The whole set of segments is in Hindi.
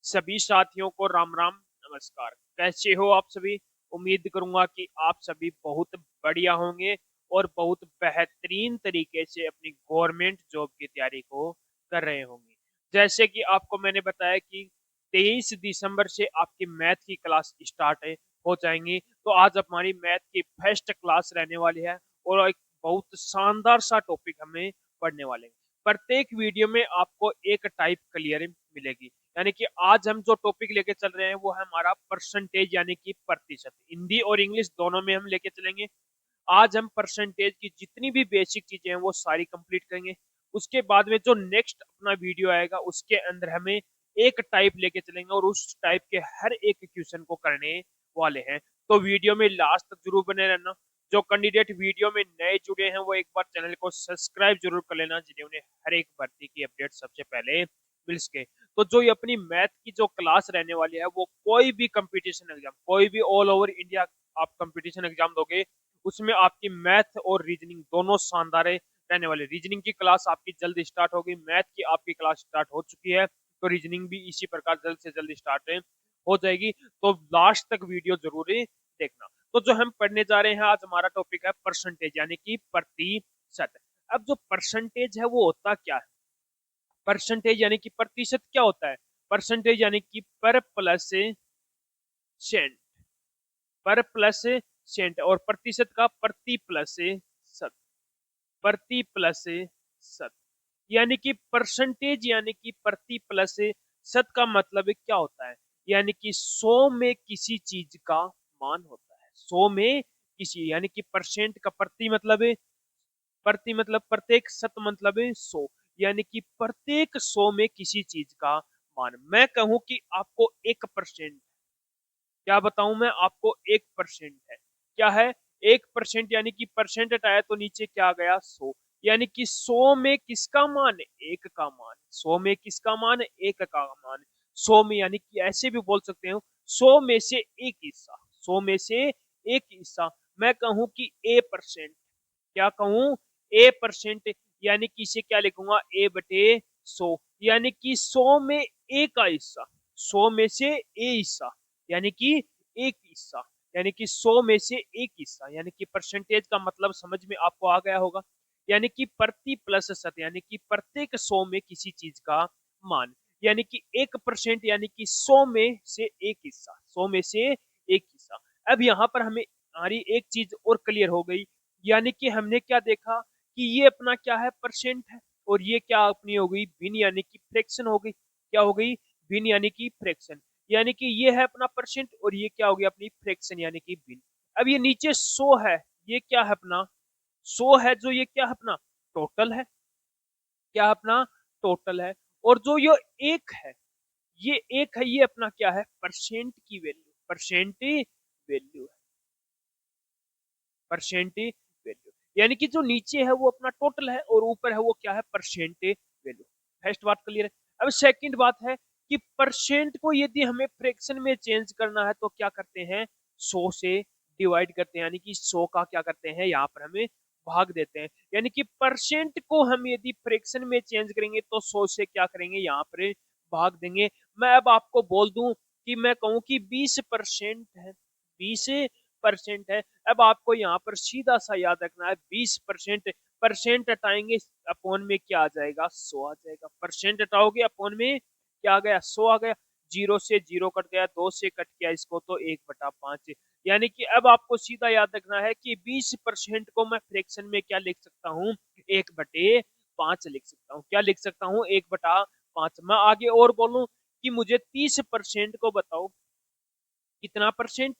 सभी साथियों को राम राम नमस्कार। कैसे हो आप सभी? उम्मीद करूंगा कि आप सभी बहुत बढ़िया होंगे और बहुत बेहतरीन तरीके से अपनी गवर्नमेंट जॉब की तैयारी को कर रहे होंगे। जैसे कि आपको मैंने बताया कि 23 दिसंबर से आपकी मैथ की क्लास स्टार्ट हो जाएंगी। तो आज हमारी मैथ की फर्स्ट क्लास रहने वाली है और एक बहुत शानदार सा टॉपिक हमें पढ़ने वाले हैं। प्रत्येक वीडियो में आपको एक टाइप क्लियर मिलेगी। यानी कि आज हम जो टॉपिक लेके चल रहे हैं वो है हमारा परसेंटेज यानी कि प्रतिशत। हिंदी और इंग्लिश दोनों में हम लेके चलेंगे। आज हम परसेंटेज की जितनी भी बेसिक चीजें हैं वो सारी कंप्लीट करेंगे। उसके बाद में जो नेक्स्ट अपना वीडियो आएगा उसके अंदर हमें एक टाइप लेके चलेंगे और उस टाइप के हर एक क्वेश्चन को करने वाले हैं। तो वीडियो में लास्ट तक जरूर बने रहना। जो कैंडिडेट वीडियो में नए जुड़े हैं वो एक बार चैनल को सब्सक्राइब जरूर कर लेना, जिन्हें उन्हें हर एक भर्ती की अपडेट सबसे पहले मिल सके। तो जो ये अपनी मैथ की जो क्लास रहने वाली है वो कोई भी कंपटीशन एग्जाम, कोई भी ऑल ओवर इंडिया आप कंपटीशन एग्जाम दोगे उसमें आपकी मैथ और रीजनिंग दोनों शानदार रहने वाले। रीजनिंग की क्लास आपकी जल्द स्टार्ट होगी, मैथ की आपकी क्लास स्टार्ट हो चुकी है, तो रीजनिंग भी इसी प्रकार जल्द से जल्द स्टार्ट हो जाएगी। तो लास्ट तक वीडियो जरूर देखना। तो जो हम पढ़ने जा रहे हैं आज हमारा टॉपिक है परसेंटेज यानी कि प्रतिशत। अब जो परसेंटेज है वो होता क्या है? परसेंटेज यानी कि प्रतिशत क्या होता है? परसेंटेज यानी कि पर प्लस सेंट, पर प्लस सेंट, और प्रतिशत का प्रति प्लस शत, प्रति प्लस शत। यानी कि परसेंटेज यानी कि प्रति प्लस शत का मतलब क्या होता है? यानी कि 100 में किसी चीज का मान होता है। 100 में किसी, यानी कि परसेंट का प्रति मतलब है, प्रति मतलब प्रत्येक, शत मतलब है 100, यानी कि प्रत्येक 100 में किसी चीज का मान। मैं कहूं कि आपको 1%, क्या बताऊं मैं आपको, 1% है। क्या है? 1%, यानी कि परसेंट हटाया तो नीचे क्या आ गया? 100। यानी कि 100 में किसका मान? एक का मान। 100 में किसका मान? एक का मान। 100 में, यानी कि ऐसे भी बोल सकते हो 100 में से एक हिस्सा, 100 में से एक हिस्सा। मैं कहूं कि A%, क्या कहूं? A%, यानी कि इसे क्या लिखूंगा? A बटे 100, यानी कि 100 में ए का हिस्सा, 100 में से ए हिस्सा, यानी कि एक हिस्सा, यानी कि 100 में से एक हिस्सा। यानी कि परसेंटेज का मतलब समझ में आपको आ गया होगा। यानी कि प्रति प्लस शत, यानी कि प्रत्येक 100 में किसी चीज का मान। यानी कि 1%, यानी कि 100 में से एक हिस्सा, 100 में से एक हिस्सा। अब यहाँ पर हमें हमारी एक चीज और क्लियर हो गई। यानी कि हमने क्या देखा कि ये अपना क्या है? परसेंट है, और ये क्या अपनी हो गई? भिन्न, यानी कि फ्रैक्शन हो गई। क्या हो गई? भिन्न, यानी कि फ्रैक्शन। यानी कि ये है अपना परसेंट और ये क्या हो गया? अपनी फ्रैक्शन यानी कि भिन्न। अब ये नीचे 100 है, ये क्या है अपना? 100 है जो, ये क्या है अपना? टोटल है। क्या अपना? टोटल है। और जो ये एक है, ये एक है, ये अपना क्या है? परसेंट की वैल्यू, परसेंट वैल्यू है, परसेंट वैल्यू। यानी कि जो नीचे है वो अपना टोटल है और ऊपर है वो क्या है? Percent value. फर्स्ट बात क्लियर है। अब सेकंड बात है कि परसेंट को यदि हमें फ्रैक्शन में चेंज करना है तो क्या करते हैं? 100 से डिवाइड करते हैं, यानी कि 100 का क्या करते हैं? यहाँ पर हमें भाग देते हैं। यानी कि परसेंट को हम यदि फ्रैक्शन में चेंज करेंगे तो 100 से क्या करेंगे? यहाँ पर भाग देंगे। मैं अब आपको बोल दूं कि मैं कहूं कि 20% है, 20% है। अब आपको यहाँ पर सीधा सा याद रखना है 20%, परसेंट हटाएंगे अपॉन में क्या आ जाएगा? 100 आ जाएगा। परसेंट हटाओगे अपॉन में क्या आ गया? 100 आ गया। जीरो से जीरो कट गया, दो से कट गया इसको, तो 1/5। यानी कि अब आपको सीधा याद रखना है कि 20% को मैं फ्रैक्शन में क्या लिख सकता हूँ? 1/5 लिख सकता हूँ। क्या लिख सकता हूँ? 1/5। मैं आगे और बोलूं कि मुझे 30% को बताओ कितना परसेंट?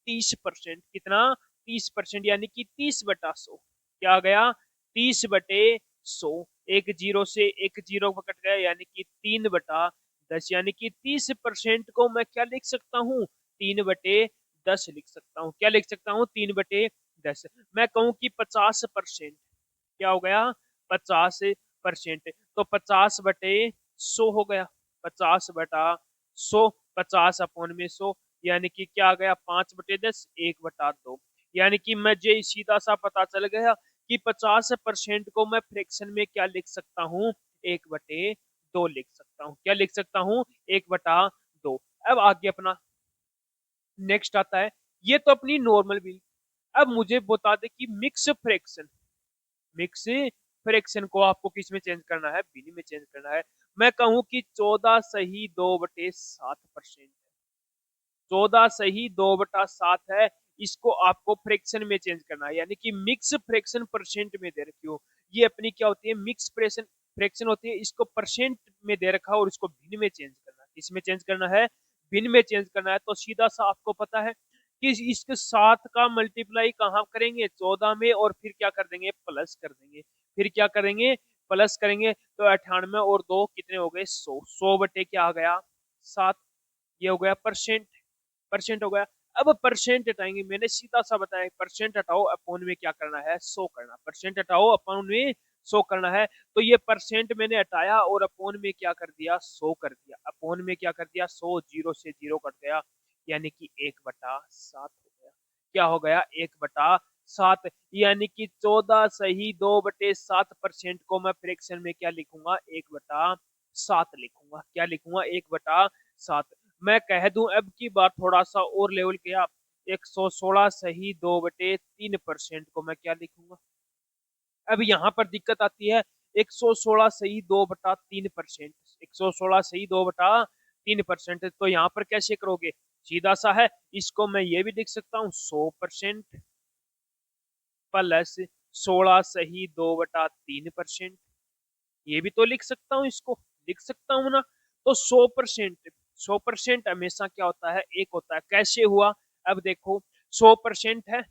30%। कितना? 30%, यानी कि 30/100। क्या आ गया? 30/100। एक जीरो से एक जीरो कट गया, यानी कि 3/10। यानी कि 30% को मैं क्या लिख सकता हूँ? 3/10 लिख सकता हूँ। क्या लिख सकता हूँ? 3/10। मैं कहूँ कि 50%, क्या हो गया? 50%। तो 50/100 हो गया। 50/100, 50 अपॉन में 100, यानी कि क्या आ गया? 5/10, 1/2। यानी कि मुझे सीधा सा पता चल गया कि 50% को मैं फ्रैक्शन में क्या लिख सकता हूँ? 1/2 लिख सकता हूँ। क्या लिख सकता हूँ? 1/2। अब आगे अपना नेक्स्ट आता है, ये तो अपनी नॉर्मल बिल। अब मुझे बता दे कि मिक्स फ्रैक्शन को आपको किस में चेंज करना है, बिन में चेंज करना है। मैं कहूं कि 14 सही 2/7%, 14 सही 2/7 है, इसको आपको फ्रैक्शन में चेंज करना है, यानी कि मिक्स फ्रैक्शन परसेंट में दे रखी हो। ये अपनी क्या होती है, मिक्स फ्रैक्शन फ्रैक्शन होती है, इसको परसेंट में दे रखा और इसको भिन्न में चेंज करना है। किस में चेंज करना है, भिन्न में चेंज करना है। तो सीधा सा आपको पता है कि इसके साथ का मल्टीप्लाई कहाँ करेंगे, 14 में, और फिर क्या कर देंगे, प्लस कर देंगे। फिर क्या करेंगे, प्लस करेंगे। तो 98 और 2 कितने हो गए, 100। 100 बटे क्या आ गया, 7। ये हो गया परसेंट, परसेंट हो गया। अब परसेंट हटाएंगे, मैंने सीधा सा बताया, परसेंट हटाओ अपोन में क्या करना है, 100 करना। परसेंट हटाओ अपोन में 100 करना है। तो ये परसेंट मैंने हटाया और अपोन में क्या कर दिया, 100 कर दिया। अपोन में क्या कर दिया, 100, जीरो से जीरो कट गया, यानी कि 1/7 हो गया। क्या हो गया, 1/7। यानी कि 14 सही 2/7% को मैं फ्रैक्शन में क्या लिखूंगा, 1/7 लिखूंगा। क्या लिखूंगा, 1/7। मैं कह दूं अब की बात थोड़ा सा और लेवल किया, 116 सही 2/3% को मैं क्या लिखूंगा। अब यहाँ पर दिक्कत आती है, 116 सही 2/3%, 116 सही 2/3%, तो यहाँ पर कैसे करोगे, सीधा सा है। इसको मैं ये भी लिख सकता हूँ, 100% प्लस 16 सही 2/3%, ये भी तो लिख सकता हूँ, इसको लिख सकता हूँ ना। तो 100% हमेशा क्या होता है, एक होता है। कैसे हुआ, अब देखो, 100% है,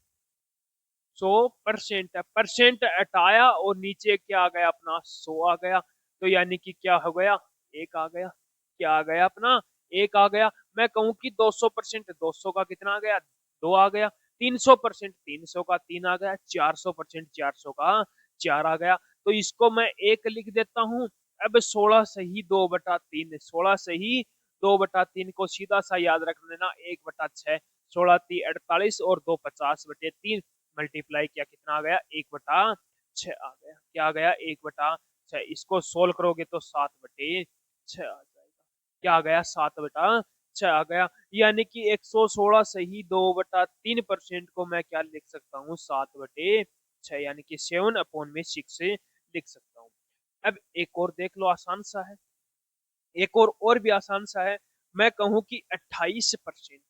100% है, परसेंट हटाया और नीचे क्या आ गया अपना, 100 आ गया। तो यानी कि क्या हो गया, एक आ गया। क्या आ गया अपना, एक आ गया। मैं कहूं कि 200%, 200 का कितना आ गया, 2 आ गया। 300%, 300 का 3 आ गया। 400%, 400 का 4 आ गया। तो इसको मैं एक लिख देता हूं। अब 16 सही 2/3, 16 सही 2/3 को सीधा सा याद रख लेना, 1/6। 16×3 = 48 और 2 50/3 मल्टीप्लाई किया, कितना आ गया, 1/6 आ गया। क्या आ गया, 1/6। इसको सोल्व करोगे तो 7/6 आ जाएगा। क्या आ गया, 7/6 आ गया। यानी कि 116 सही 2/3% को मैं क्या लिख सकता हूँ, 7/6, यानी कि 7/6 लिख सकता हूँ। अब एक और देख लो, आसान सा है, एक और भी आसान सा है। मैं कहूँ कि 28%।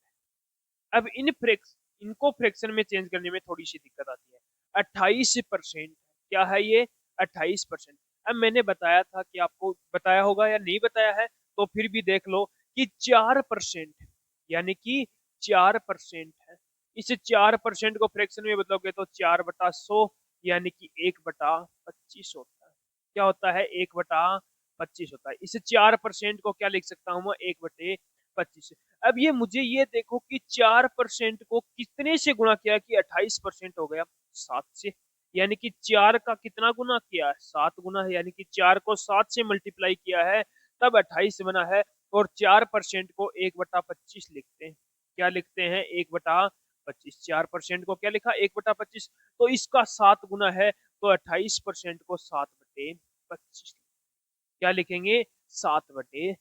अब इनको फ्रैक्शन में चेंज करने में थोड़ी सी दिक्कत आती है। 28%, क्या है ये, 28%। अब मैंने बताया था कि आपको बताया होगा या नहीं बताया है, तो फिर भी देख लो कि 4%, यानी कि 4% है। इस 4% को फ्रैक्शन में बदलोगे तो 4/100, यानी कि 1/25 होता है। क्या होता है, 1/25 होता है। इस 4% को क्या लिख सकता हूँ मैं, 1/25। अब ये मुझे ये देखो कि 4% को कितने से गुणा किया कि 28% हो गया, 7 से। यानी कि 4 का कितना गुना किया है, 7 गुना है। यानी कि 4 को 7 से मल्टीप्लाई किया है, तब 28 बना है। और 4% को 1/25 लिखते हैं। क्या लिखते हैं, 1/25। 4% को क्या लिखा, 1/25। तो इसका 7 गुना है, तो 28% को 7/25 क्या लिखेंगे, 7/25।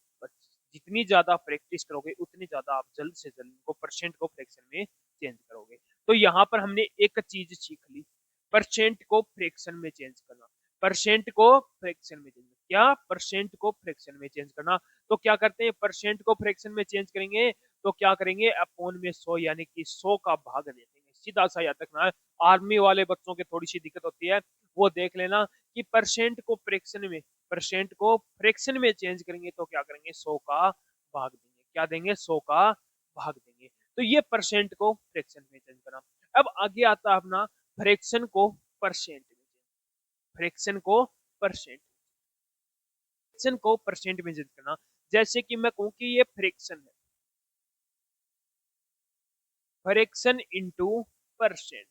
जितनी ज्यादा प्रैक्टिस करोगे उतनी ज्यादा आप जल्द से जल्द को परसेंट को फ्रैक्शन में चेंज करोगे। तो यहाँ पर हमने एक चीज सीख ली, परसेंट को फ्रैक्शन में चेंज करना। परसेंट को फ्रैक्शन में चेंज, क्या, परसेंट को फ्रैक्शन में चेंज करना। तो क्या करते हैं, परसेंट को फ्रैक्शन में चेंज करेंगे तो क्या करेंगे, अपोन में 100, यानी कि 100 का भाग दे देंगे। सीधा सा याद रखना है। आर्मी वाले बच्चों की थोड़ी सी दिक्कत होती है, वो देख लेना कि परसेंट को फ्रैक्शन में चेंज करेंगे तो क्या करेंगे, 100 का भाग देंगे। क्या देंगे, 100 का भाग देंगे। तो ये परसेंट को फ्रैक्शन में चेंज करना। अब आगे आता है अपना फ्रैक्शन को परसेंट में, फ्रैक्शन को परसेंट, फ्रैक्शन को परसेंट में चेंज करना। जैसे कि मैं कहूं कि ये फ्रैक्शन है, fraction into percent,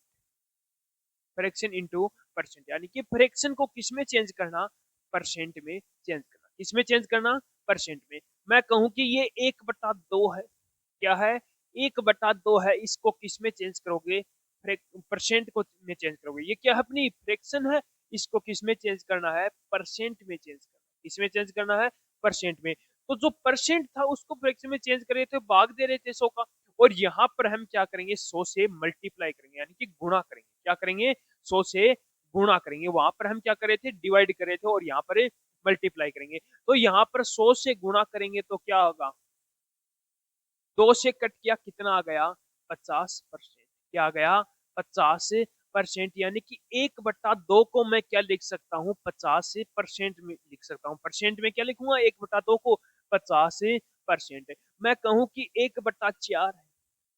fraction into percent, यानी कि फ्रैक्शन को किस में चेंज करना, परसेंट में चेंज करना। किसमें चेंज करना, परसेंट में। मैं कहूं कि ये 1/2 है, क्या है, 1/2 है। इसको किस में चेंज करोगे, परसेंट को में चेंज करोगे। ये क्या है, अपनी फ्रैक्शन है। इसको किस में चेंज करना है, परसेंट में चेंज करना। किस में चेंज करना है, परसेंट में। तो जो परसेंट था उसको फ्रैक्शन में चेंज कर रहे थे, भाग दे रहे थे 100 का। और यहाँ पर हम क्या करेंगे, 100 से मल्टीप्लाई करेंगे, यानी कि गुणा करेंगे। क्या करेंगे, 100 से गुणा करेंगे। वहां पर हम क्या कर रहे थे, डिवाइड कर रहे थे, और यहाँ पर मल्टीप्लाई करेंगे। तो यहाँ पर 100 से गुणा करेंगे तो क्या होगा, 2 से कट किया, कितना आ गया, 50%। क्या आ गया, 50%। यानी कि 1/2 को मैं क्या लिख सकता हूँ, 50% में लिख सकता हूँ। परसेंट में क्या लिखूंगा, 1/2 को 50%। मैं कहूँ कि 1/4 है,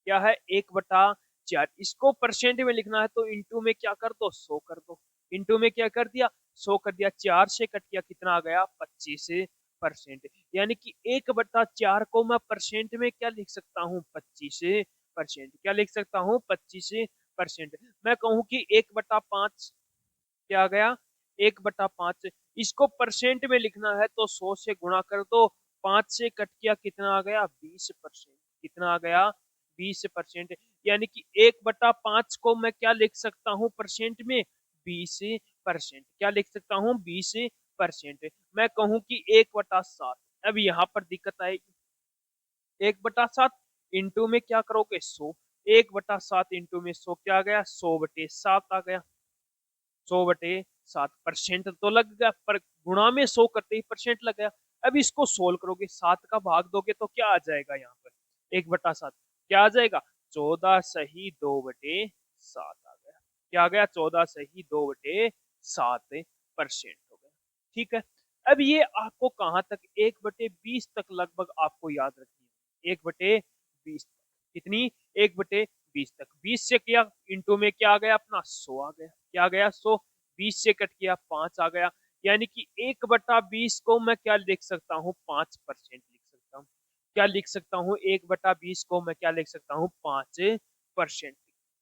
क्या है, 1/4। इसको परसेंट में लिखना है तो इंटू में क्या कर दो, 100 कर दो। इंटू में क्या कर दिया, 100 कर दिया। 4 से कट किया, कितना आ गया, 25%। यानी कि 1/4 को मैं परसेंट में क्या लिख सकता हूँ, 25%। क्या लिख सकता हूँ, 25%। मैं कहूँ कि 1/5 क्या आ गया, 1/5। इसको परसेंट में लिखना है तो 100 से गुणा कर दो, 5 से कट किया, कितना आ गया, 20%। कितना आ गया, 20%। यानी कि 1/5 को मैं क्या लिख सकता हूँ परसेंट में, 20%। क्या लिख सकता हूँ, 20%। मैं कहूँ कि 1/7। अब यहाँ पर दिक्कत आएगी, 1/7 इंटू में क्या करोगे, 100। 1/7 इंटू में 100 क्या आ गया, 100/7 आ गया। 100/7 तो लग गया, पर गुणा में 100 करते ही परसेंट लग गया। अब इसको सोल्व करोगे, 7 का भाग दोगे तो क्या आ जाएगा, यहाँ पर 1/7 क्या आ जाएगा, 14 सही 2/7 आ गया। क्या आ गया, 14 सही 2/7% हो गया। ठीक है। अब ये आपको कहां तक, 1/20 तक लगभग आपको याद रखनी है, 1/20 तक। कितनी, 1/20 तक। 20 से किया, इंटू में क्या आ गया अपना, 100 आ गया। क्या आ गया, 100। 20 से कट किया, 5 आ गया। यानी कि 1/20 को मैं क्या लिख सकता हूँ, 5% लिख सकता हूँ। क्या लिख सकता हूँ, 1/20 को मैं क्या लिख सकता हूँ, 5% लिख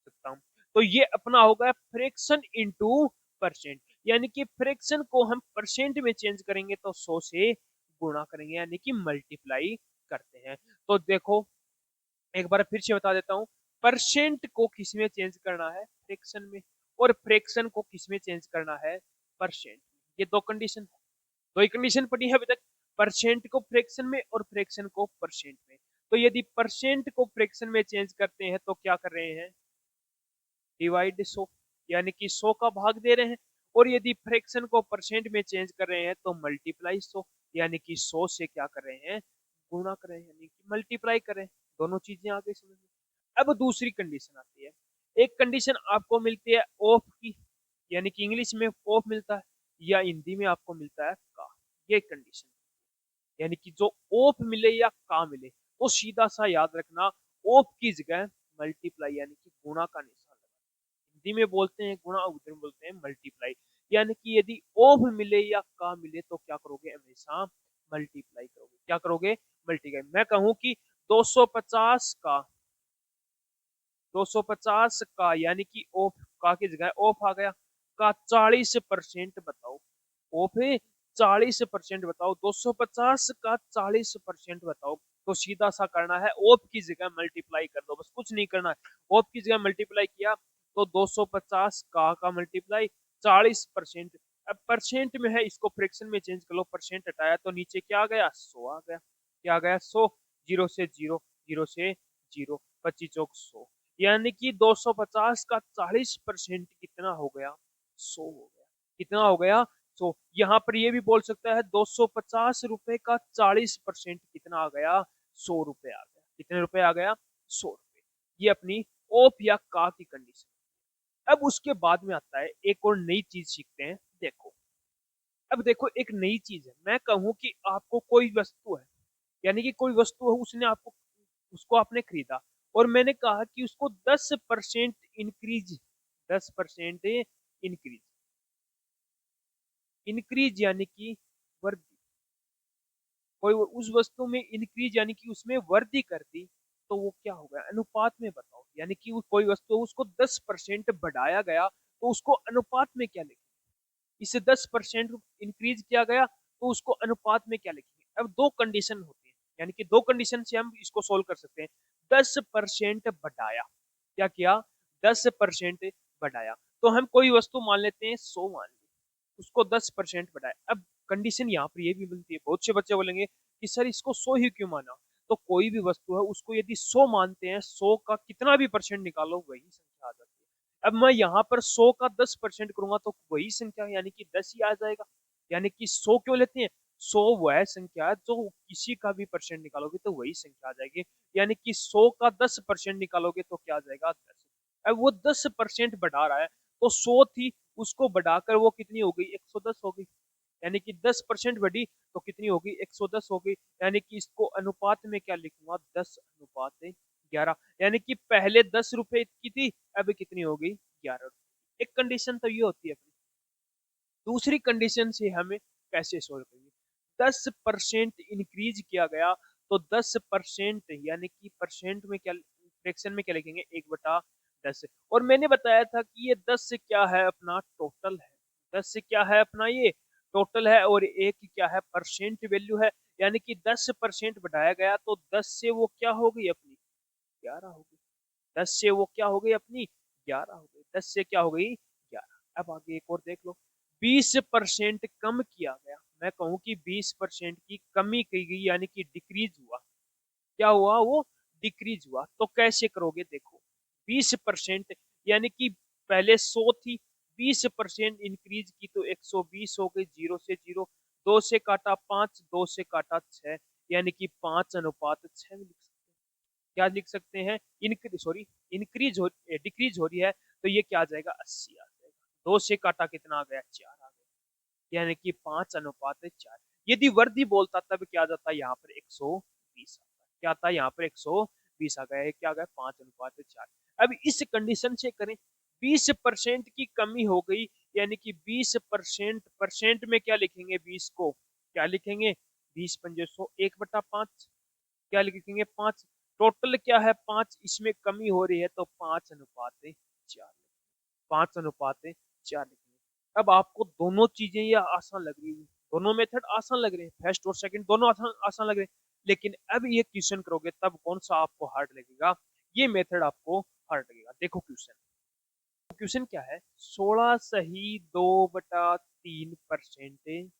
सकता हूँ। तो ये अपना होगा फ्रैक्शन इंटू परसेंट। यानी कि फ्रैक्शन को हम परसेंट में चेंज करेंगे तो 100 से गुणा करेंगे, यानी कि मल्टीप्लाई करते हैं। तो देखो, एक बार फिर से बता देता हूँ, परसेंट को किस में चेंज करना है, फ्रैक्शन में, और फ्रैक्शन को किस में चेंज करना है, परसेंट। ये दो कंडीशन, दो ही कंडीशन पड़ी है अभी तक, परसेंट को फ्रैक्शन में और फ्रैक्शन को परसेंट में। तो यदि परसेंट को फ्रैक्शन में चेंज करते हैं तो क्या कर रहे हैं, डिवाइड 100, यानी कि 100 का भाग दे रहे हैं। और यदि फ्रैक्शन को परसेंट में चेंज कर रहे हैं तो मल्टीप्लाई 100, यानी कि 100 से क्या कर रहे हैं, गुणा कर रहे हैं, यानी कि मल्टीप्लाई कर रहे हैं। दोनों चीजें आ गई समझ में। अब दूसरी कंडीशन आती है, एक कंडीशन आपको मिलती है ऑफ की, यानी कि इंग्लिश में ऑफ मिलता है या हिंदी में आपको मिलता है का। ये कंडीशन, यानी कि जो ऑफ मिले या का मिले तो सीधा सा याद रखना, ऑफ की जगह मल्टीप्लाई, यानी कि गुणा का निशान लगा। हिंदी में बोलते हैं गुणा, उधर में बोलते हैं मल्टीप्लाई। यानी कि यदि ऑफ मिले या का मिले तो क्या करोगे, हमेशा मल्टीप्लाई करोगे। क्या करोगे, मल्टीप्लाई। मैं कहूं कि 250 का, 250 का, यानी कि ऑफ का की जगह ऑफ आ गया, का 40% बताओ। ऑफ है, 40% बताओ। 250 का 40% बताओ। तो सीधा सा करना है, ऑफ की जगह मल्टीप्लाई कर दो, बस कुछ नहीं करना है। ऑफ की जगह मल्टीप्लाई किया तो 250 का मल्टीप्लाई 40%। अब परसेंट में है, इसको फ्रैक्शन में चेंज कर लो, परसेंट हटाया तो नीचे क्या आ गया, 100 आ गया। क्या आ गया, 100। जीरो से जीरो, जीरो से जीरो, 25 चौक 100। यानी कि 250 का 40% कितना हो गया, 100 हो गया। कितना हो गया, 100। यहाँ पर ये भी बोल सकता है 250 रुपए का 40% कितना आ गया, 100 रुपए आ गया। कितने रुपए आ गया, 100 रुपए। ये अपनी ओप या का की कंडीशन। अब उसके बाद में आता है एक और नई चीज सीखते हैं। देखो, अब देखो एक नई चीज है, मैं कहूं कि आपको कोई वस्तु है, यानी कि कोई वस्तु है, उसने आपको, उसको आपने खरीदा, और मैंने कहा कि उसको 10% इंक्रीज, 10% इंक्रीज, इंक्रीज यानी कि वृद्धि, कोई उस वस्तु में इंक्रीज यानी कि उसमें वृद्धि कर दी, तो वो क्या होगा, अनुपात में बताओ। यानी कि कोई वस्तु उसको 10% बढ़ाया गया तो उसको अनुपात में क्या लिखेंगे, इसे 10% इंक्रीज किया गया तो उसको अनुपात में क्या लिखेंगे। अब दो कंडीशन होती है, यानी कि दो कंडीशन से हम इसको सोल्व कर सकते हैं। 10% बढ़ाया, क्या किया, 10% बढ़ाया, तो हम कोई वस्तु मान लेते हैं 100 मान ली, उसको 10% बढ़ाया। अब कंडीशन यहाँ पर ये भी मिलती है, बहुत से बच्चे बोलेंगे कि सर इसको 100 ही क्यों माना? तो कोई भी वस्तु है उसको यदि 100 मानते हैं, 100 का कितना भी परसेंट निकालो वही संख्या आ जाती है। अब मैं यहाँ पर 100 का 10% करूंगा तो वही संख्या यानी कि 10 ही आ जाएगा। यानी कि 100 क्यों लेते हैं? 100 वह संख्या है जो किसी का भी परसेंट निकालोगे तो वही संख्या आ जाएगी। यानी कि 100 का 10% निकालोगे तो क्या आ जाएगा? 10। अब वो 10% बढ़ा रहा है तो 100 थी, उसको बढ़ाकर वो कितनी हो गई? 110 हो गई। यानी कि 10% बढ़ी तो कितनी होगी? 110 हो गई। यानी कि इसको अनुपात में क्या लिखूंगा? 10:11। यानी कि पहले 10 रुपए की थी, अब कितनी हो गई? 11 रुपए। एक कंडीशन तो ये होती है अपनी। दूसरी कंडीशन से हमें कैसे सोल्व करेंगे? 10% इंक्रीज किया गया तो 10% यानी कि परसेंट में क्या, फ्रैक्शन में क्या लिखेंगे? 1/10। और मैंने बताया था कि ये 10 से क्या है? अपना टोटल है। 10 से क्या है? अपना ये टोटल है। और एक क्या है? परसेंट वैल्यू है। यानी कि 10% बढ़ाया गया तो 10 से वो क्या हो गई? अपनी 11 हो गई। 10 से वो क्या हो गई? अपनी 11 हो गई। 10 से क्या हो गई? 11। अब आगे एक और देख लो। 20% कम किया गया। मैं कहूं कि 20% की कमी की गई यानी कि डिक्रीज हुआ। क्या हुआ? वो डिक्रीज हुआ। तो कैसे करोगे? देखो 20% यानी कि पहले 100 थी, 20% इंक्रीज की तो 120 हो गई। 0 से 0, 2 से काटा 5, 2 से काटा 6, यानी कि 5:6 में लिख सकते हैं। क्या लिख सकते हैं? इंक्रीज हो, डिक्रीज हो रही है तो ये क्या आ जाएगा? 80 आ जाएगा। 2 से काटा कितना आ गया? 4 आ गया। यानी कि 5:4। यदि वृद्धि बोलता तब क्या आ जाता? यहाँ पर 120 आता। क्या आता? यहाँ पर 120 आ गया। ये क्या आ गया? 5:4। अब इस कंडीशन से करें, 20% की कमी हो गई यानी कि 20% परसेंट में क्या लिखेंगे? 20 को क्या लिखेंगे? 20 × 100, 1/5। क्या लिखेंगे? 5। टोटल क्या है? 5। इसमें कमी हो रही है तो 5:4। 5:4 लिखेंगे। अब आपको दोनों चीजें ये आसान लग रही है, दोनों मेथड आसान लग रहे हैं, फर्स्ट और सेकंड दोनों आसान आसान लग रहे हैं। लेकिन अब ये क्वेश्चन करोगे तब कौन सा आपको हार्ड लगेगा? ये मेथड आपको हार्ड लगेगा। देखो क्वेश्चन, क्वेश्चन क्या है? 16 सही 2/3%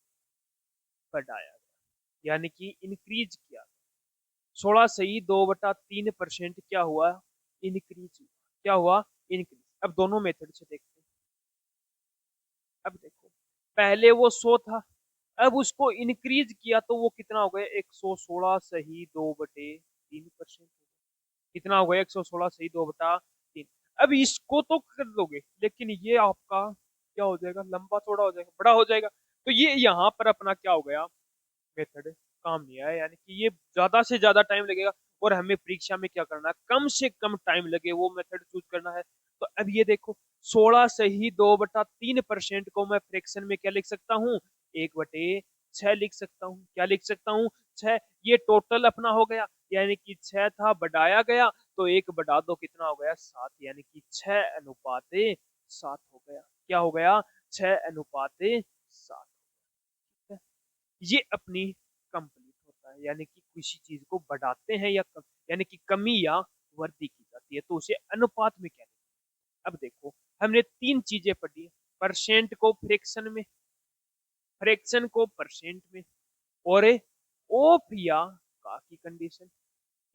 बढ़ाया गया यानी कि इंक्रीज किया। 16 सही 2/3% क्या हुआ? इंक्रीज हुआ। क्या हुआ? इंक्रीज। अब दोनों मेथड से देखते हैं। अब देखो, पहले वो 100 था, अब उसको इंक्रीज किया तो वो कितना हो गया? 116 सही 2/3%। कितना हो गया? 116 सही 2/3। अब इसको तो कर दोगे लेकिन ये आपका क्या हो जाएगा? लंबा थोड़ा हो जाएगा, बड़ा हो जाएगा। तो ये यहाँ पर अपना क्या हो गया? मेथड काम नहीं आया। यानी कि ये ज्यादा से ज्यादा टाइम लगेगा और हमें परीक्षा में क्या करना है? कम से कम टाइम लगे वो मेथड चूज करना है। तो अब ये देखो, 16 सही 2/3% को मैं फ्रैक्शन में क्या लिख सकता हूँ? 1/6 लिख सकता हूँ। क्या लिख सकता हूँ? 6। ये टोटल अपना हो गया। यानी कि 6 था, बढ़ाया गया तो 1 बढ़ा दो, कितना हो गया? 7। यानी कि 6:7 हो गया। क्या हो गया? 6:7। ये अपनी कंप्लीट होता है। यानी कि किसी चीज को बढ़ाते हैं या यानी कि कमी या वृद्धि की जाती है तो उसे अनुपात में कहते हैं। अब देखो, हमने 3 चीजें पढ़ी। परसेंट को फ्रैक्शन में, फ्रैक्शन को परसेंट में, और ऑफ या का की कंडीशन।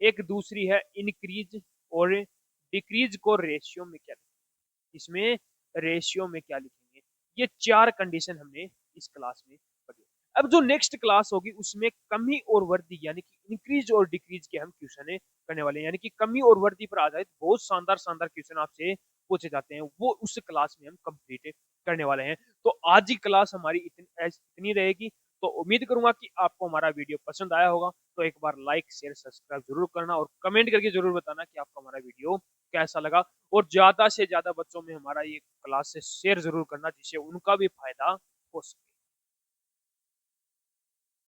एक दूसरी है इंक्रीज और डिक्रीज को रेशियो में क्या लिखेंगे? इसमें रेशियो में क्या लिखेंगे? ये 4 कंडीशन हमने इस क्लास में पढ़ी। अब जो नेक्स्ट क्लास होगी उसमें कमी और वृद्धि यानी कि इंक्रीज और डिक्रीज के हम क्वेश्चन करने वाले हैं। यानी कि कमी और वृद्धि पर आधारित बहुत शानदार शानदार क्वेश्चन आपसे पूछे जाते हैं, वो उस क्लास में हम कंप्लीट करने वाले हैं। तो आज की क्लास हमारी इतनी रहेगी। तो उम्मीद करूंगा कि आपको हमारा वीडियो पसंद आया होगा। तो एक बार लाइक शेयर सब्सक्राइब जरूर करना और कमेंट करके जरूर बताना कि आपको हमारा वीडियो कैसा लगा। और ज्यादा से ज्यादा बच्चों में हमारा ये क्लास से शेयर जरूर करना जिससे उनका भी फायदा हो सके।